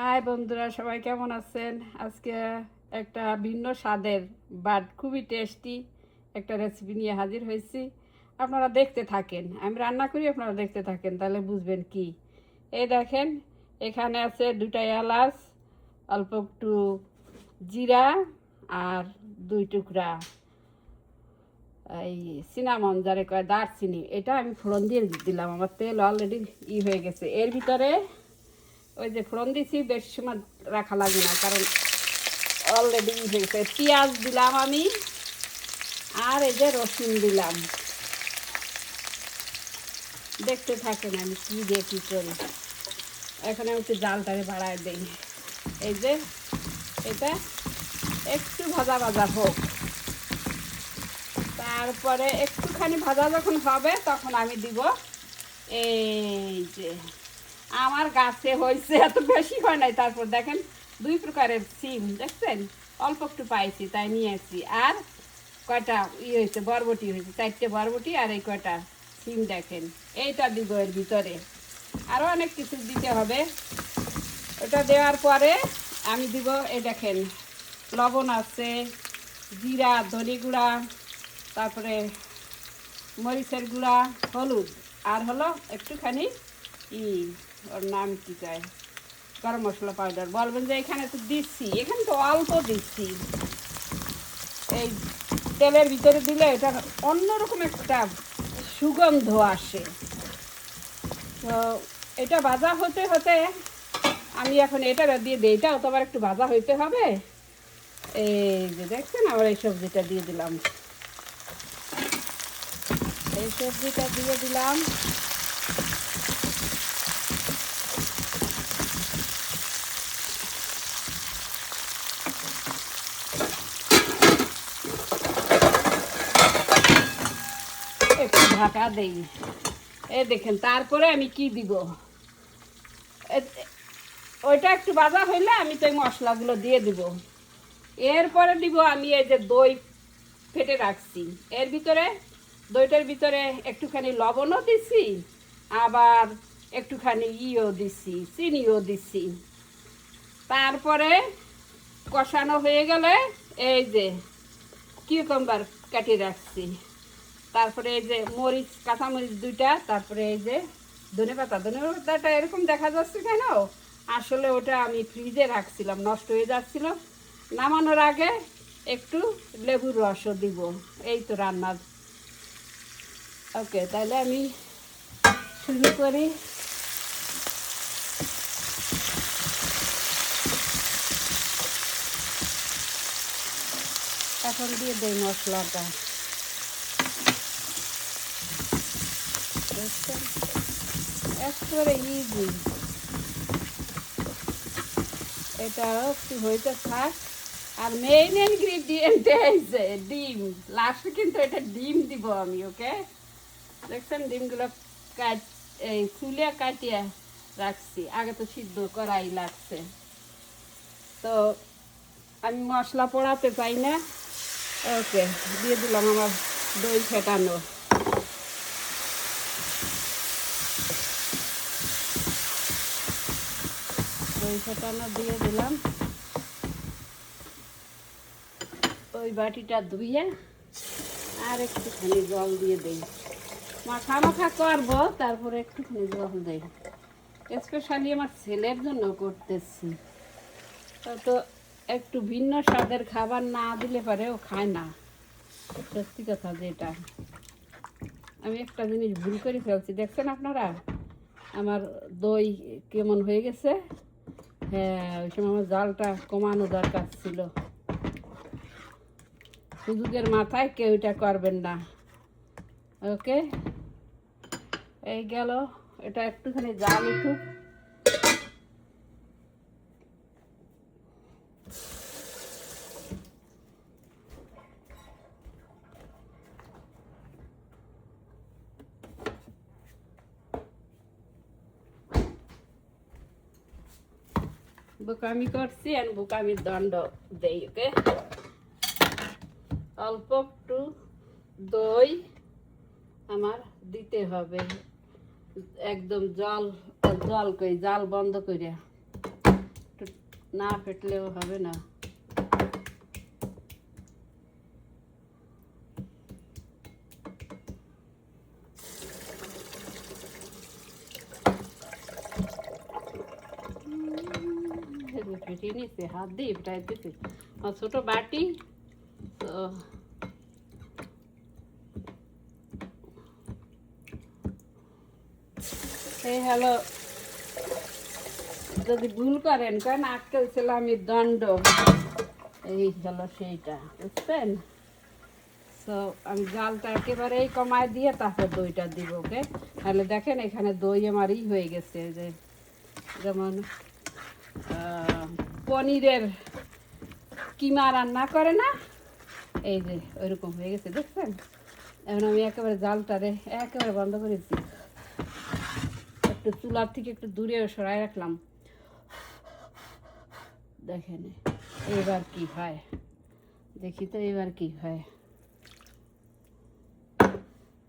High বন্ধুরা, সবাই কেমন আছেন? আজকে একটা ভিন্ন স্বাদের বাট খুবই টেস্টি একটা রেসিপি নিয়ে হাজির হয়েছি। আপনারা দেখতে থাকেন, আমি রান্না করি, আপনারা দেখতে থাকেন, তাহলে বুঝবেন কি। এই দেখেন, এখানে আছে 2টা এলাচ, অল্প একটু জিরা আর 2 টুকরা এই সিনামন, যারে কয় দারচিনি। এটা আমি ফোড়ন দিয়ে দিলাম, আমার তেল অলরেডি হয়ে গেছে। এর ভিতরে ওই যে ফোড়ন দিয়েছি, বেশি সময় রাখা লাগে না, কারণ অলরেডি হয়ে গেছে। পেঁয়াজ দিলাম আমি, আর এই যে রসুন দিলাম। দেখতে থাকেন আমি কী দিয়ে কী করি। এখানে আমি একটু জালটাকে বাড়ায় দিই। এই যে এটা একটু ভাজা ভাজা হোক, তারপরে একটুখানি ভাজা যখন হবে তখন আমি দিব এই যে আমার গাছে হয়েছে, এত বেশি হয় নাই। তারপর দেখেন 2 প্রকারের সিম দেখছেন, অল্প একটু পাইছি তাই নিয়েছি। আর কয়টা হয়েছে, বরবটি হয়েছে, 4টে বরবটি আর এই কয়টা সিম দেখেন। এইটা দিব এর ভিতরে, আরও অনেক কিছু দিতে হবে। ওটা দেওয়ার পরে আমি দিব, এই দেখেন লবণ আছে, জিরা, ধনে গুঁড়া, তারপরে মরিচের গুঁড়া, হলুদ, আর হলো একটুখানি ওর নাম কী চাই, গরম মশলা পাউডার। বলবেন যে এখানে তো দিচ্ছি, এখানে তো অল্প দিচ্ছি। এই তেলের ভিতরে দিলে এটা অন্যরকম একটা সুগন্ধ আসে। তো এটা ভাজা হতে হতে আমি এখন এটা দিয়ে দিই। এটাও তো আবার একটু ভাজা হইতে হবে। এই যে দেখছেন, আবার এই সবজিটা দিয়ে দিলাম, এই সবজিটা দিয়ে দিলাম। একটু ঢাকা দেই। এই দেখেন, তারপরে আমি কি দিব, ওইটা একটু ভাজা হইলে আমি তো এই মশলাগুলো দিয়ে দিব। এরপরে দিব আমি এই যে দই ফেটে রাখছি, এর ভিতরে দইটার ভিতরে একটুখানি লবণও দিছি, আবার একটুখানি দিছি, চিনিও দিছি। তারপরে কষানো হয়ে গেলে এই যে কিউকাম্বার কাটিয়ে রাখছি, তারপরে এই যে মরিচ, কাঁচামরিচ 2টা, তারপরে এই যে ধনেপাতাটা এরকম দেখা যাচ্ছে কেন, আসলে ওটা আমি ফ্রিজে রাখছিলাম, নষ্ট হয়ে যাচ্ছিল। নামানোর আগে একটু লেবুর রসও দিব। এই তো রান্নার। ওকে, তাহলে আমি শুরু করি। এখন দিয়ে দেই মশলাটা। দেখছেন, একেবারে ইজি। এটা একটু হইতে থাক। আর মেইন ইনগ্রিডিয়েন্ট এই যে ডিম। লাস্টে কিন্তু এটা ডিম দিব আমি। ওকে, দেখছেন ডিমগুলো এই চুলিয়া কাটিয়ে রাখছি, আগে তো সিদ্ধ করাই লাগছে। তো আমি মশলা পোড়াতে চাই না। ওকে, দিয়ে দিলাম আমার দই ফেটানো। দই ফেটানো দিয়ে দিলাম। ওই বাটিটা ধুয়ে আর একটুখানি জল দিয়ে দিই। মাখা মাখা করবো, তারপরে একটুখানি জল দিই। স্পেশালি আমার ছেলের জন্য করতেছি। তো একটু ভিন্ন স্বাদের খাবার না দিলে পারে ও খায় না। সত্যি কথা যেটা, আমি একটা জিনিস ভুল করে ফেলছি। দেখছেন আপনারা আমার দই কেমন হয়ে গেছে। হ্যাঁ, ওই সময় আমার জালটা কমানো দরকার ছিল। সুযোগের মাথায় কেউ এটা করবেন না। ওকে, এই গেল। এটা একটুখানি জাল উঠুক। বোকামি করছি আর বোকামির দণ্ড দেই। ওকে, অল্প একটু দই আমার দিতে হবে, একদম জল জল কই জাল বন্ধ করে। না ফেটলেও হবে না। ফেটিয়ে নিচ্ছে, হাত দিয়ে ফেটাই দিচ্ছে। ছোট বাটি তো এই হলো, যদি ভুল করেন কেন আজকাল ইসলামী দণ্ড, এই হলো সেইটা, বুঝছেন? তো আমি জালটা একেবারেই কমায় দিয়ে তারপর দইটা দিব, ওকে? তাহলে দেখেন এখানে দই আমার হয়ে গেছে, যে যেমন পনিরের কিমা রান্না করে না, এই যে ওইরকম হয়ে গেছে, দেখছেন? এখন আমি একেবারে জালটারে একেবারে বন্ধ করেছি, একটু চুলার থেকে একটু দূরে সরাই রাখলাম। দেখেন এবার কি হয়, দেখি তো এবার কি হয়,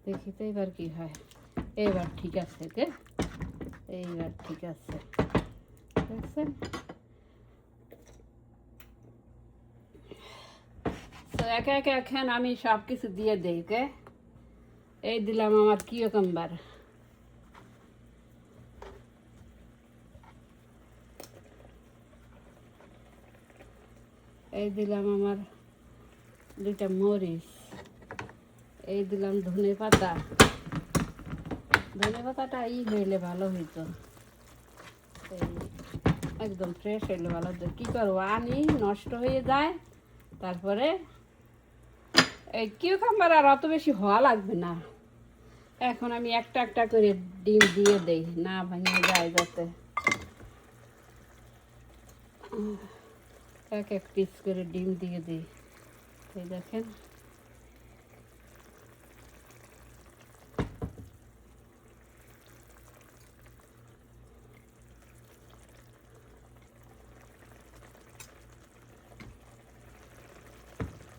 দেখি তো এবার কি হয়। এবার ঠিক আছে, ওকে? এইবার ঠিক আছে, দেখছেন? তো একে একে এখন আমি সব কিছু দিয়ে দিই, ওকে? এই দিলাম আমার কিউকাম্বার, এই দিলাম আমার 2টা মরিচ, এই দিলাম ধনে পাতা। ধনে পাতাটা হইলে ভালো হইতো, এই একদম ফ্রেশ হইলে ভালো হতো। কী করবো, আনি নষ্ট হয়ে যায়, তারপরে এই কিউকাম্বার আর অত বেশি হওয়া লাগবে না। এখন আমি একটা একটা করে ডিম দিয়ে দেই, না ভেঙে যায় যাতে। এক এক পিস করে ডিম দিয়ে দিই, এই দেখেন।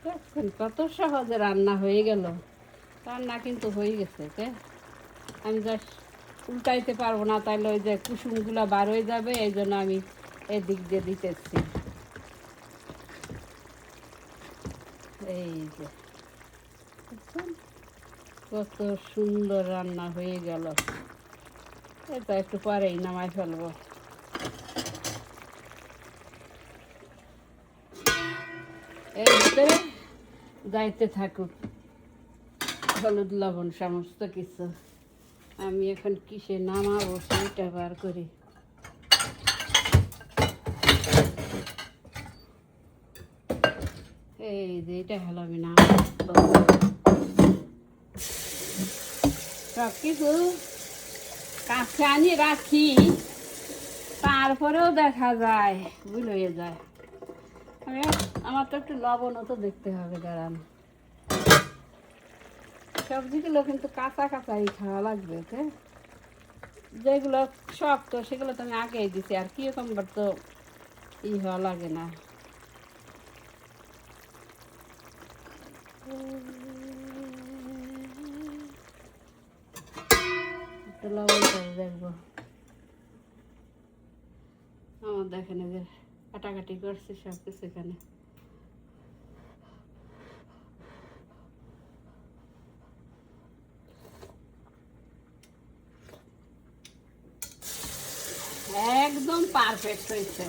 দেখছেন কত সহজে রান্না হয়ে গেল। রান্না কিন্তু হয়ে গেছে, ওকে? আমি জাস্ট উল্টাইতে পারবো না, তাইলে ওই যে কুসুমগুলো বার হয়ে যাবে, এই জন্য আমি এদিক দিয়ে দিতেছি। এই যে কত সুন্দর রান্না হয়ে গেল। এটা একটু পরেই নামাই ফেলবো। এর ভিতরে যাইতে থাকুক হলুদ লবণ সমস্ত কিছু। আমি এখন কিসে নামাবো সেইটা বার করি। এই যে এটা হলো আমি নামাবো। সব কিছু কাছে আনি রাখি, তারপরেও দেখা যায় ভুল হয়ে যায়। আমার তো একটু লবণও তো দেখতে হবে, দাঁড়ান। সবজিগুলো কিন্তু কাঁচা কাঁচাই খাওয়া লাগবে, ওকে? যেগুলো শক্ত সেগুলো তো আমি আগেই দিছি, আর কিউকাম্বার তো হওয়া লাগে না। একটু লবণ করে দেখবো। আমার দেখেন যে কাটাকাটি করছে সব কিছু এখানে। একদম পারফেক্ট হয়েছে,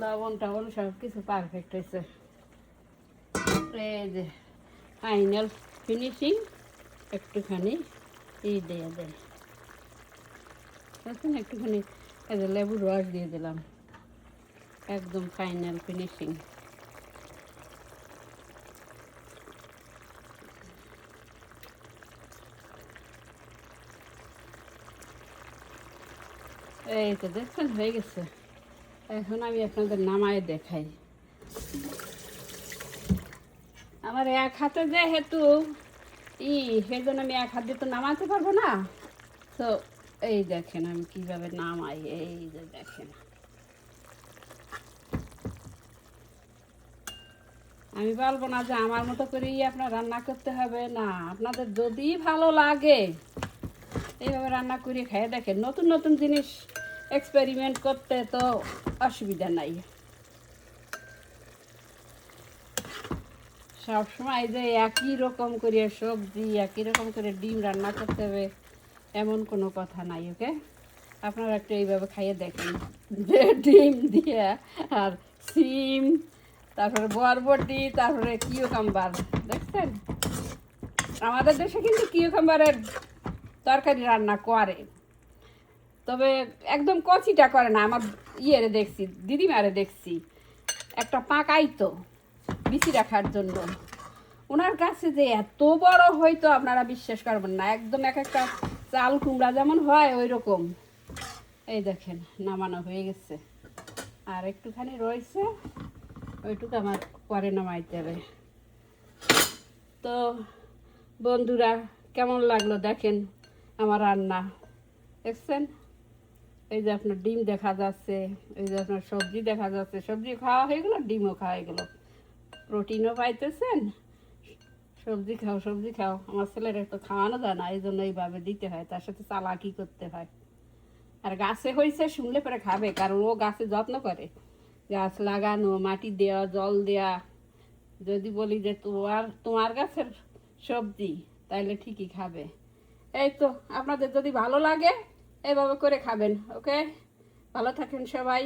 লবণ টবণ সব কিছু পারফেক্ট হয়েছে। এই যে ফাইনাল ফিনিশিং, একটুখানি দিয়ে দেয়, বুঝছেন? একটুখানি এই যে লেবুর রস দিয়ে দিলাম, একদম ফাইনাল ফিনিশিং। এই তো দেখছেন হয়ে গেছে। এখন আমি আপনাদের নামায় দেখাই। আমার এক হাতে যেহেতু সেই জন্য আমি এক হাত দিয়ে তো নামাতে পারবো না। তো এই দেখেন আমি কিভাবে নামাই, এই যে দেখেন। আমি বলবো না যে আমার মতো করেই আপনার রান্না করতে হবে, না। আপনাদের যদি ভালো লাগে এইভাবে রান্না করে খেয়ে দেখেন। নতুন নতুন জিনিস এক্সপেরিমেন্ট করতে তো অসুবিধা নাই। সবসময় যে একই রকম করে সবজি একই রকম করে ডিম রান্না করতে হবে এমন কোনো কথা নাই। ওকে, আপনারা একটু এইভাবে খাইয়ে দেখেন যে ডিম দিয়ে আর সিম, তারপরে বরবটি, তারপরে কিউকাম্বার, দেখছেন? আমাদের দেশে কিন্তু কিউকাম্বারের তরকারি রান্না করে, তবে একদম কচিটা করে না। আমার ইয়েরে দেখছি, দিদিমারে দেখছি একটা পাকাই তো বিচি রাখার জন্য, ওনার কাছে যে এত বড় হয়তো আপনারা বিশ্বাস করবেন না, একদম এক একটা চাল কুমড়া যেমন হয় ওই রকম। এই দেখেন নামানো হয়ে গেছে, আর একটুখানি রয়েছে, ওইটুকু আমার পরে নামাইতে হবে। তো বন্ধুরা, কেমন লাগলো দেখেন আমার রান্না, দেখছেন? এই যে আপনার ডিম দেখা যাচ্ছে, এই যে আপনার সবজি দেখা যাচ্ছে, সবজি খাওয়া হয়ে গেলো, ডিমও খাওয়া হয়ে গেলো, প্রোটিনও পাইতেছেন। সবজি খাও, সবজি খাও। আমার ছেলের তো খাওয়ানো যায় না, এই জন্য এইভাবে দিতে হয়, তার সাথে চালাকি করতে হয়। আর গাছে হয়েছে শুনলে পরে খাবে, কারণ ও গাছে যত্ন করে, গাছ লাগানো, মাটি দেওয়া, জল দেওয়া। যদি বলি যে তোমার গাছের সবজি, তাইলে ঠিকই খাবে। এই তো, আপনাদের যদি ভালো লাগে এইভাবে করে খাবেন। ওকে, ভালো থাকেন সবাই।